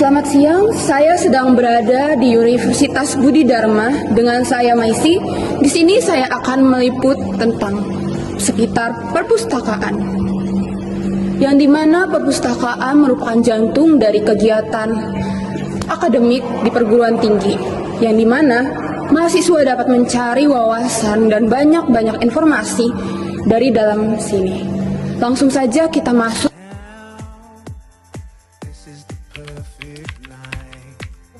Selamat siang, saya sedang berada di Universitas Budi Dharma dengan saya Maisi. Di sini saya akan meliput tentang sekitar perpustakaan. Yang dimana perpustakaan merupakan jantung dari kegiatan akademik di perguruan tinggi. Yang dimana mahasiswa dapat mencari wawasan dan banyak informasi dari dalam sini. Langsung saja kita masuk.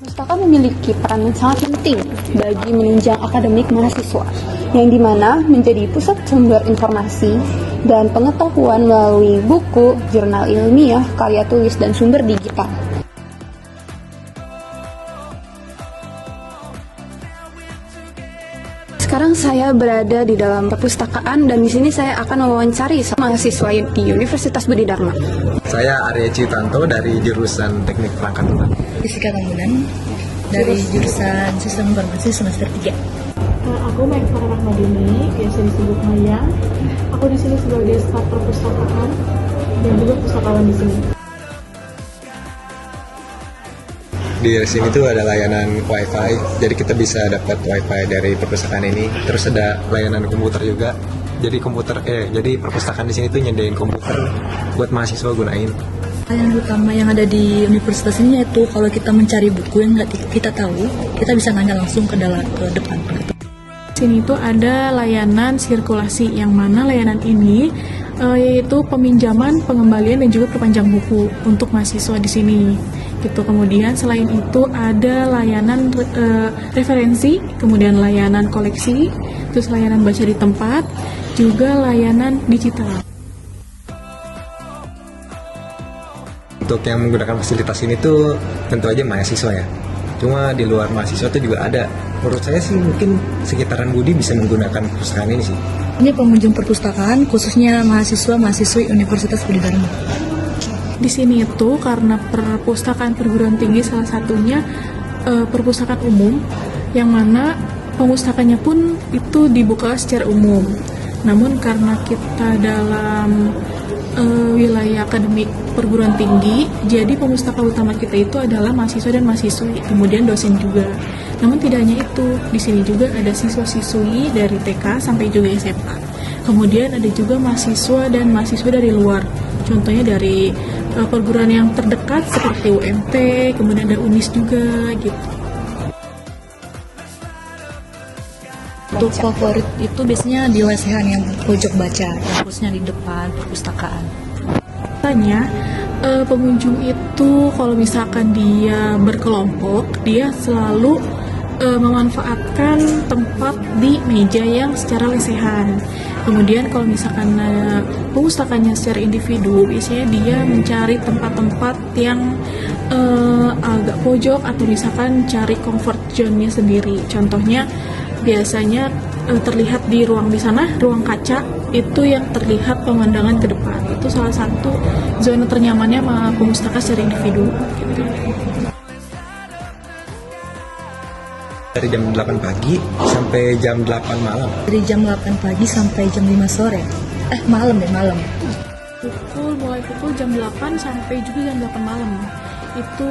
Perpustakaan memiliki peran yang sangat penting bagi menunjang akademik mahasiswa, yang dimana menjadi pusat sumber informasi dan pengetahuan melalui buku, jurnal ilmiah, karya tulis, dan sumber digital. Sekarang saya berada di dalam perpustakaan dan di sini saya akan mewawancari mahasiswa di Universitas Budi Dharma. Saya Arya Citanto dari jurusan Teknik Perangkat Lunak. Fisika Bangunan dari jurusan Sistem Informasi semester 3. Aku Maifara Rahmadini, biasa disebut Maya. Aku di sini sebagai staf perpustakaan dan juga pustakawan di sini. Di sini tuh ada layanan Wi-Fi, jadi kita bisa dapat Wi-Fi dari perpustakaan ini. Terus ada layanan komputer juga. Jadi perpustakaan di sini tuh nyediain komputer buat mahasiswa gunain. Yang utama yang ada di universitas ini yaitu kalau kita mencari buku yang nggak kita tahu, kita bisa nanya langsung ke depan. Sini itu ada layanan sirkulasi, yang mana layanan ini yaitu peminjaman, pengembalian, dan juga perpanjang buku untuk mahasiswa di sini. Gitu. Kemudian selain itu ada layanan referensi, kemudian layanan koleksi, terus layanan baca di tempat, juga layanan digital. Untuk yang menggunakan fasilitas ini tuh tentu aja mahasiswa ya. Cuma di luar mahasiswa tuh juga ada. Menurut saya sih mungkin sekitaran Budi bisa menggunakan perpustakaan ini sih. Ini pengunjung perpustakaan khususnya mahasiswa-mahasiswi Universitas Budi Dharma. Di sini itu karena perpustakaan perguruan tinggi salah satunya perpustakaan umum, yang mana perpustakaannya pun itu dibuka secara umum. Namun karena kita dalam wilayah akademik perguruan tinggi, jadi perpustakaan utama kita itu adalah mahasiswa dan mahasiswi, kemudian dosen juga. Namun tidak hanya itu, di sini juga ada siswa-siswi dari TK sampai juga SMA. Kemudian ada juga mahasiswa dan mahasiswa dari luar, contohnya dari perguruan yang terdekat seperti UMT, kemudian ada UNIS juga gitu. Untuk favorit itu biasanya di lesehan yang pojok baca, khususnya di depan perpustakaan. Tanya, pengunjung itu kalau misalkan dia berkelompok, dia selalu memanfaatkan tempat di meja yang secara lesehan. Kemudian kalau misalkan perpustakaannya secara individu, biasanya dia mencari tempat-tempat yang agak pojok atau misalkan cari comfort zone-nya sendiri. Contohnya biasanya terlihat di ruang di sana, ruang kaca itu yang terlihat pemandangan ke depan. Itu salah satu zona ternyamannya perpustakaan secara individu. Gitu. Dari jam 8 pagi sampai jam 8 malam. Dari jam 8 pagi sampai jam 5 sore. Malam. Mulai pukul jam 8 sampai juga jam 8 malam. Itu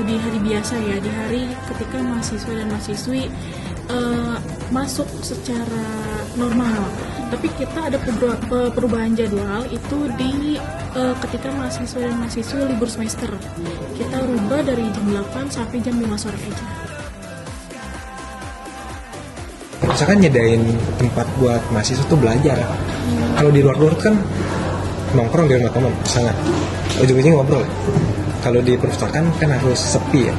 di hari biasa ya, di hari ketika mahasiswa dan mahasiswi masuk secara normal. Tapi kita ada perubahan jadwal itu di ketika mahasiswa dan mahasiswa libur semester. Kita rubah dari jam 8 sampai jam 5 sore aja. Misalkan nyedain tempat buat mahasiswa tuh belajar. Kalau di luar kan nongkrong di rumah teman, misalnya ujung-ujungnya ngobrol. Kalau di perpustakaan kan harus sepi ya,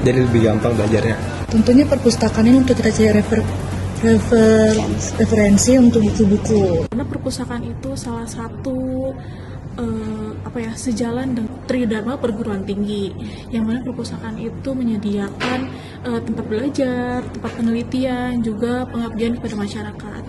jadi lebih gampang belajarnya. Tentunya perpustakaan ini untuk kita cari referensi untuk buku-buku. Karena perpustakaan itu salah satu sejalan dengan Tridharma perguruan tinggi, yang mana perpustakaan itu menyediakan tempat belajar, tempat penelitian, juga pengabdian kepada masyarakat.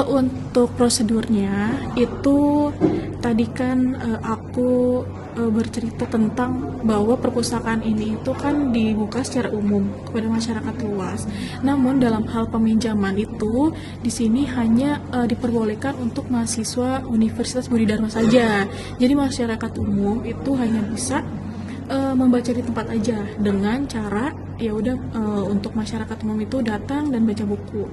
Untuk prosedurnya itu tadi kan aku bercerita tentang bahwa perpustakaan ini itu kan dibuka secara umum kepada masyarakat luas. Namun dalam hal peminjaman itu di sini hanya diperbolehkan untuk mahasiswa Universitas Budi Dharma saja. Jadi masyarakat umum itu hanya bisa membaca di tempat aja dengan cara ya udah untuk masyarakat umum itu datang dan baca buku.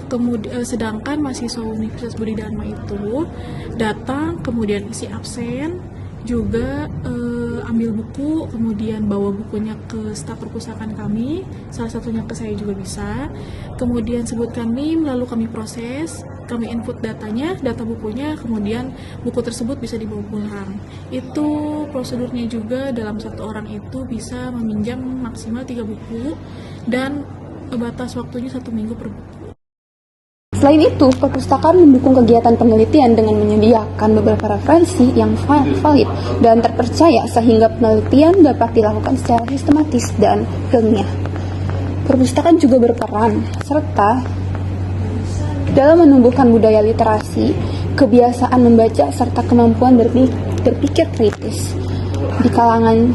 Kemudian sedangkan mahasiswa Universitas Budi Dharma itu datang kemudian isi absen juga ambil buku kemudian bawa bukunya ke staf perpustakaan kami, salah satunya ke saya juga bisa, kemudian sebutkan NIM lalu kami proses, kami input datanya, data bukunya, kemudian buku tersebut bisa dibawa pulang. Itu prosedurnya juga, dalam satu orang itu bisa meminjam maksimal 3 buku dan batas waktunya 1 minggu per buku. Selain itu, perpustakaan mendukung kegiatan penelitian dengan menyediakan beberapa referensi yang valid dan terpercaya sehingga penelitian dapat dilakukan secara sistematis dan ilmiah. Perpustakaan juga berperan serta dalam menumbuhkan budaya literasi, kebiasaan membaca, serta kemampuan berpikir kritis di kalangan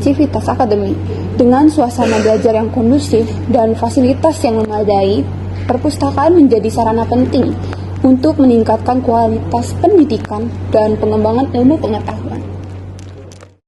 civitas akademik. Dengan suasana belajar yang kondusif dan fasilitas yang memadai, perpustakaan menjadi sarana penting untuk meningkatkan kualitas pendidikan dan pengembangan ilmu pengetahuan.